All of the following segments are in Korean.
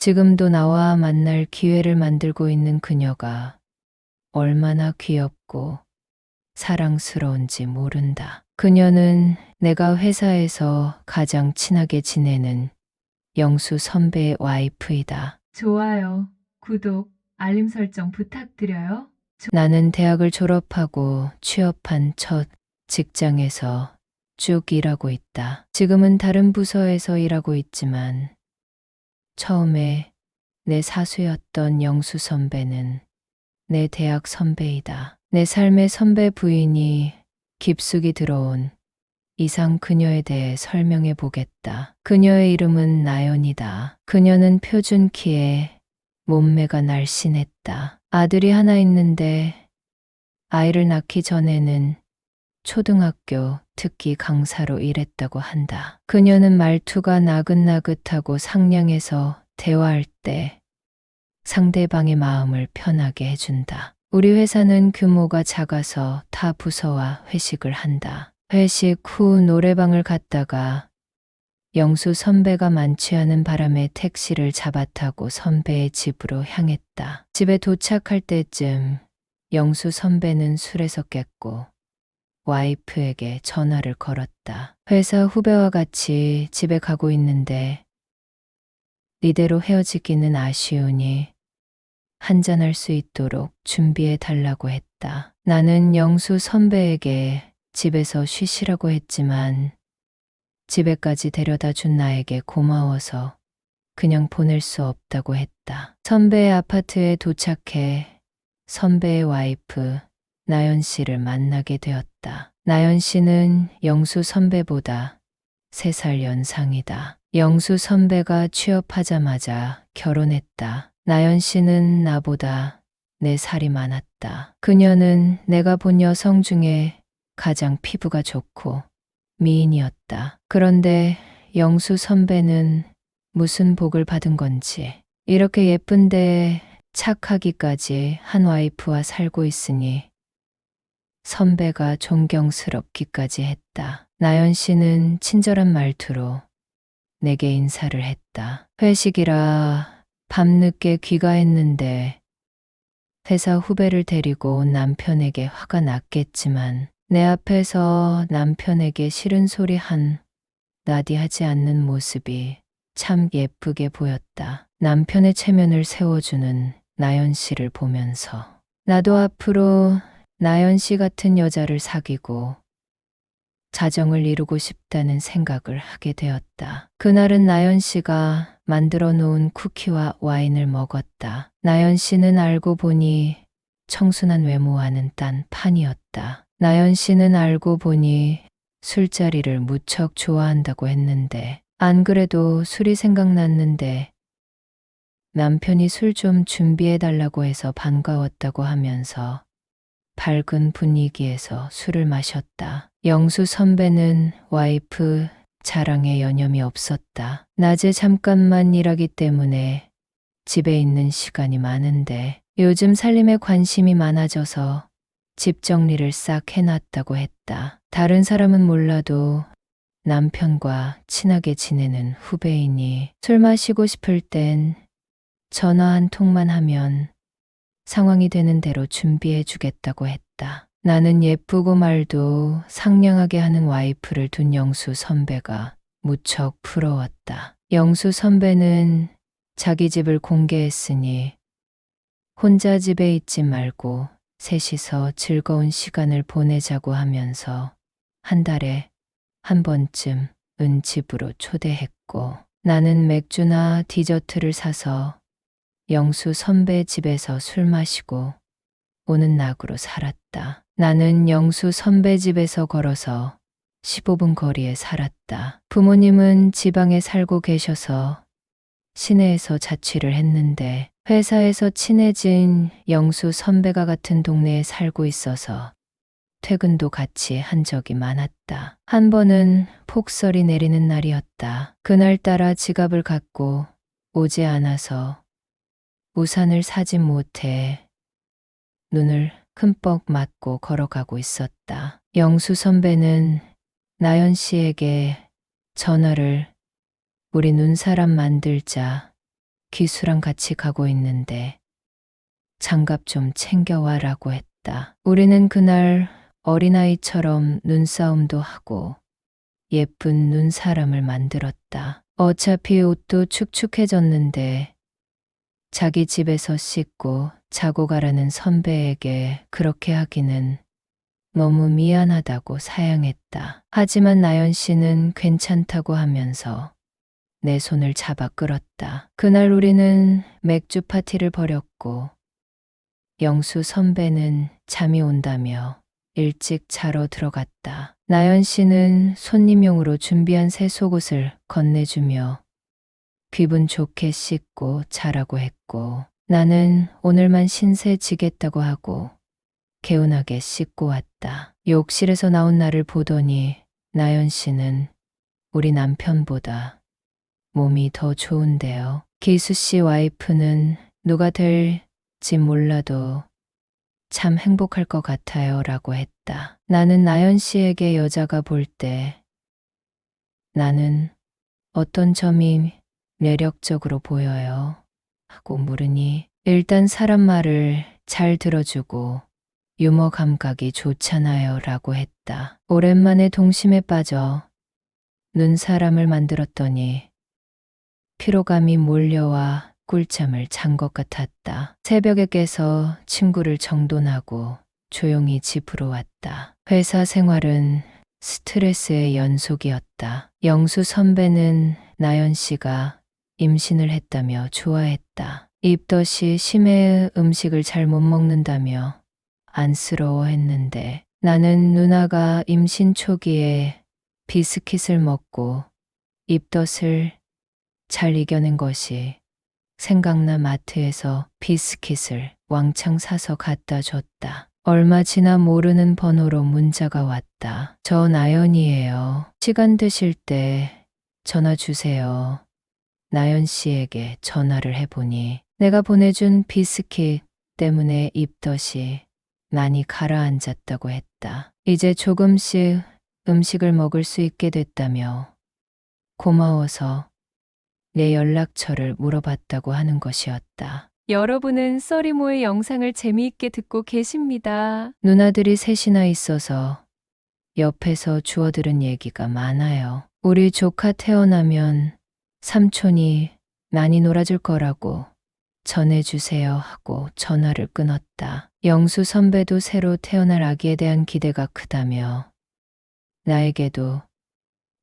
지금도 나와 만날 기회를 만들고 있는 그녀가 얼마나 귀엽고 사랑스러운지 모른다. 그녀는 내가 회사에서 가장 친하게 지내는 영수 선배의 와이프이다. 좋아요, 구독, 알림 설정 부탁드려요. 나는 대학을 졸업하고 취업한 첫 직장에서 쭉 일하고 있다. 지금은 다른 부서에서 일하고 있지만 처음에 내 사수였던 영수 선배는 내 대학 선배이다. 내 삶의 선배 부인이 깊숙이 들어온 이상 그녀에 대해 설명해 보겠다. 그녀의 이름은 나연이다. 그녀는 표준 키에 몸매가 날씬했다. 아들이 하나 있는데 아이를 낳기 전에는 초등학교 특기 강사로 일했다고 한다. 그녀는 말투가 나긋나긋하고 상냥해서 대화할 때 상대방의 마음을 편하게 해준다. 우리 회사는 규모가 작아서 타 부서와 회식을 한다. 회식 후 노래방을 갔다가 영수 선배가 만취하는 바람에 택시를 잡아 타고 선배의 집으로 향했다. 집에 도착할 때쯤 영수 선배는 술에서 깼고 와이프에게 전화를 걸었다. 회사 후배와 같이 집에 가고 있는데 이대로 헤어지기는 아쉬우니 한잔할 수 있도록 준비해 달라고 했다. 나는 영수 선배에게 집에서 쉬시라고 했지만 집에까지 데려다 준 나에게 고마워서 그냥 보낼 수 없다고 했다. 선배의 아파트에 도착해 선배의 와이프 나연 씨를 만나게 되었다. 나연 씨는 영수 선배보다 3살 연상이다. 영수 선배가 취업하자마자 결혼했다. 나연 씨는 나보다 4살이 많았다. 그녀는 내가 본 여성 중에 가장 피부가 좋고 미인이었다. 그런데 영수 선배는 무슨 복을 받은 건지 이렇게 예쁜데 착하기까지 한 와이프와 살고 있으니 선배가 존경스럽기까지 했다. 나연 씨는 친절한 말투로 내게 인사를 했다. 회식이라 밤늦게 귀가했는데 회사 후배를 데리고 온 남편에게 화가 났겠지만 내 앞에서 남편에게 싫은 소리 나디 하지 않는 모습이 참 예쁘게 보였다. 남편의 체면을 세워주는 나연 씨를 보면서 나도 앞으로 나연 씨 같은 여자를 사귀고 자정을 이루고 싶다는 생각을 하게 되었다. 그날은 나연 씨가 만들어 놓은 쿠키와 와인을 먹었다. 나연 씨는 알고 보니 청순한 외모와는 딴 판이었다. 나연 씨는 알고 보니 술자리를 무척 좋아한다고 했는데 안 그래도 술이 생각났는데 남편이 술 좀 준비해 달라고 해서 반가웠다고 하면서 밝은 분위기에서 술을 마셨다. 영수 선배는 와이프 자랑에 여념이 없었다. 낮에 잠깐만 일하기 때문에 집에 있는 시간이 많은데 요즘 살림에 관심이 많아져서 집 정리를 싹 해놨다고 했다. 다른 사람은 몰라도 남편과 친하게 지내는 후배이니 술 마시고 싶을 땐 전화 한 통만 하면 상황이 되는 대로 준비해 주겠다고 했다. 나는 예쁘고 말도 상냥하게 하는 와이프를 둔 영수 선배가 무척 부러웠다. 영수 선배는 자기 집을 공개했으니 혼자 집에 있지 말고 셋이서 즐거운 시간을 보내자고 하면서 한 달에 한 번쯤 집으로 초대했고 나는 맥주나 디저트를 사서 영수 선배 집에서 술 마시고 오는 낙으로 살았다. 나는 영수 선배 집에서 걸어서 15분 거리에 살았다. 부모님은 지방에 살고 계셔서 시내에서 자취를 했는데 회사에서 친해진 영수 선배가 같은 동네에 살고 있어서 퇴근도 같이 한 적이 많았다. 한 번은 폭설이 내리는 날이었다. 그날따라 지갑을 갖고 오지 않아서 우산을 사지 못해 눈을 흠뻑 맞고 걸어가고 있었다. 영수 선배는 나연 씨에게 전화를 우리 눈사람 만들자 기수랑 같이 가고 있는데 장갑 좀 챙겨와라고 했다. 우리는 그날 어린아이처럼 눈싸움도 하고 예쁜 눈사람을 만들었다. 어차피 옷도 축축해졌는데 자기 집에서 씻고 자고 가라는 선배에게 그렇게 하기는 너무 미안하다고 사양했다. 하지만 나연 씨는 괜찮다고 하면서 내 손을 잡아 끌었다. 그날 우리는 맥주 파티를 벌였고 영수 선배는 잠이 온다며 일찍 자러 들어갔다. 나연 씨는 손님용으로 준비한 새 속옷을 건네주며 기분 좋게 씻고 자라고 했고 나는 오늘만 신세 지겠다고 하고 개운하게 씻고 왔다. 욕실에서 나온 나를 보더니 나연 씨는 우리 남편보다 몸이 더 좋은데요. 기수 씨 와이프는 누가 될지 몰라도 참 행복할 것 같아요 라고 했다. 나는 나연 씨에게 여자가 볼 때 나는 어떤 점이 매력적으로 보여요? 하고 물으니 일단 사람 말을 잘 들어주고 유머 감각이 좋잖아요 라고 했다. 오랜만에 동심에 빠져 눈사람을 만들었더니 피로감이 몰려와 꿀잠을 잔 것 같았다. 새벽에 깨서 친구를 정돈하고 조용히 집으로 왔다. 회사 생활은 스트레스의 연속이었다. 영수 선배는 나연 씨가 임신을 했다며 좋아했다. 입덧이 심해 음식을 잘 못 먹는다며 안쓰러워했는데 나는 누나가 임신 초기에 비스킷을 먹고 입덧을 잘 이겨낸 것이 생각나 마트에서 비스킷을 왕창 사서 갖다 줬다. 얼마 지나 모르는 번호로 문자가 왔다. 저 나연이에요. 시간 되실 때 전화 주세요. 나연 씨에게 전화를 해보니 내가 보내준 비스킷 때문에 입덧이 많이 가라앉았다고 했다. 이제 조금씩 음식을 먹을 수 있게 됐다며 고마워서 내 연락처를 물어봤다고 하는 것이었다. 여러분은 써리모의 영상을 재미있게 듣고 계십니다. 누나들이 셋이나 있어서 옆에서 주워들은 얘기가 많아요. 우리 조카 태어나면 삼촌이 많이 놀아줄 거라고 전해주세요 하고 전화를 끊었다. 영수 선배도 새로 태어날 아기에 대한 기대가 크다며 나에게도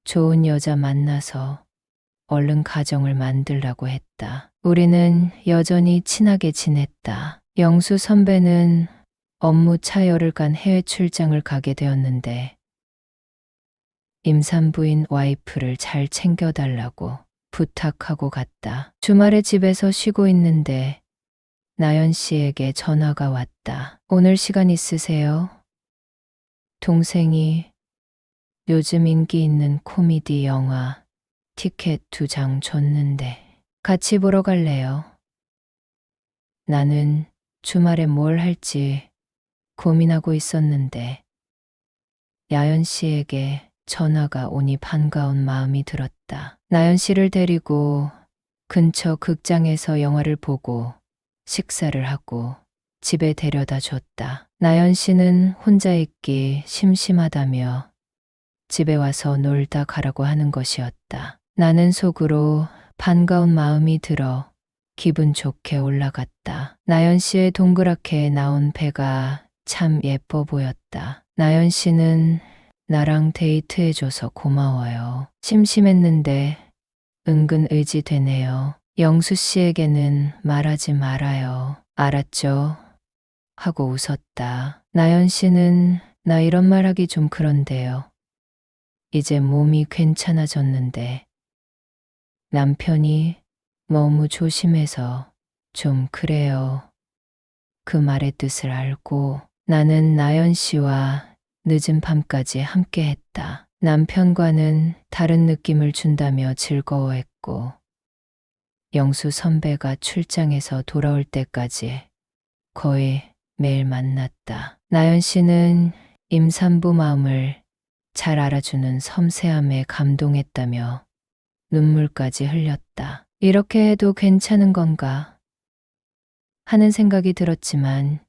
좋은 여자 만나서 얼른 가정을 만들라고 했다. 우리는 여전히 친하게 지냈다. 영수 선배는 업무 차열을 간 해외 출장을 가게 되었는데 임산부인 와이프를 잘 챙겨달라고 부탁하고 갔다. 주말에 집에서 쉬고 있는데 나연 씨에게 전화가 왔다. 오늘 시간 있으세요? 동생이 요즘 인기 있는 코미디 영화 티켓 2장 줬는데 같이 보러 갈래요? 나는 주말에 뭘 할지 고민하고 있었는데 나연 씨에게 전화가 오니 반가운 마음이 들었다. 나연 씨를 데리고 근처 극장에서 영화를 보고 식사를 하고 집에 데려다 줬다. 나연 씨는 혼자 있기 심심하다며 집에 와서 놀다 가라고 하는 것이었다. 나는 속으로 반가운 마음이 들어 기분 좋게 올라갔다. 나연 씨의 동그랗게 나온 배가 참 예뻐 보였다. 나연 씨는 나랑 데이트해줘서 고마워요. 심심했는데 은근 의지되네요. 영수 씨에게는 말하지 말아요. 알았죠? 하고 웃었다. 나연 씨는 나 이런 말 하기 좀 그런데요. 이제 몸이 괜찮아졌는데 남편이 너무 조심해서 좀 그래요. 그 말의 뜻을 알고 나는 나연 씨와 늦은 밤까지 함께 했다. 남편과는 다른 느낌을 준다며 즐거워했고 영수 선배가 출장에서 돌아올 때까지 거의 매일 만났다. 나연 씨는 임산부 마음을 잘 알아주는 섬세함에 감동했다며 눈물까지 흘렸다. 이렇게 해도 괜찮은 건가 하는 생각이 들었지만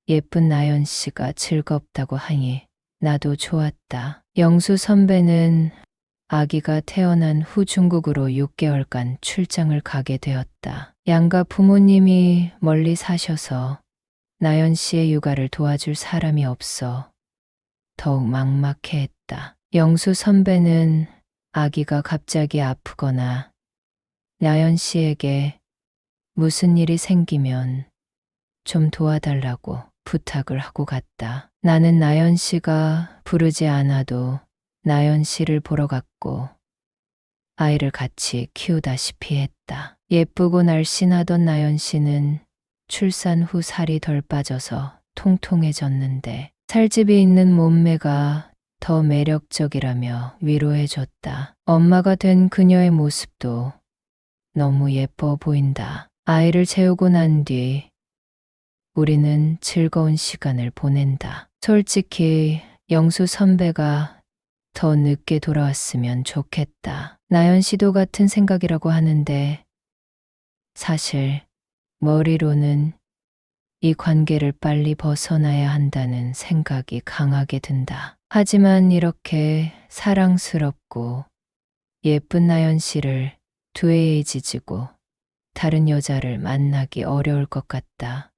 예쁜 나연 씨가 즐겁다고 하니 나도 좋았다. 영수 선배는 아기가 태어난 후 중국으로 6개월간 출장을 가게 되었다. 양가 부모님이 멀리 사셔서 나연 씨의 육아를 도와줄 사람이 없어 더욱 막막해했다. 영수 선배는 아기가 갑자기 아프거나 나연 씨에게 무슨 일이 생기면 좀 도와달라고 부탁을 하고 갔다. 나는 나연 씨가 부르지 않아도 나연 씨를 보러 갔고 아이를 같이 키우다시피 했다. 예쁘고 날씬하던 나연 씨는 출산 후 살이 덜 빠져서 통통해졌는데 살집이 있는 몸매가 더 매력적이라며 위로해줬다. 엄마가 된 그녀의 모습도 너무 예뻐 보인다. 아이를 재우고 난 뒤 우리는 즐거운 시간을 보낸다. 솔직히 영수 선배가 더 늦게 돌아왔으면 좋겠다. 나연 씨도 같은 생각이라고 하는데 사실 머리로는 이 관계를 빨리 벗어나야 한다는 생각이 강하게 든다. 하지만 이렇게 사랑스럽고 예쁜 나연 씨를 두해에 지지고 다른 여자를 만나기 어려울 것 같다.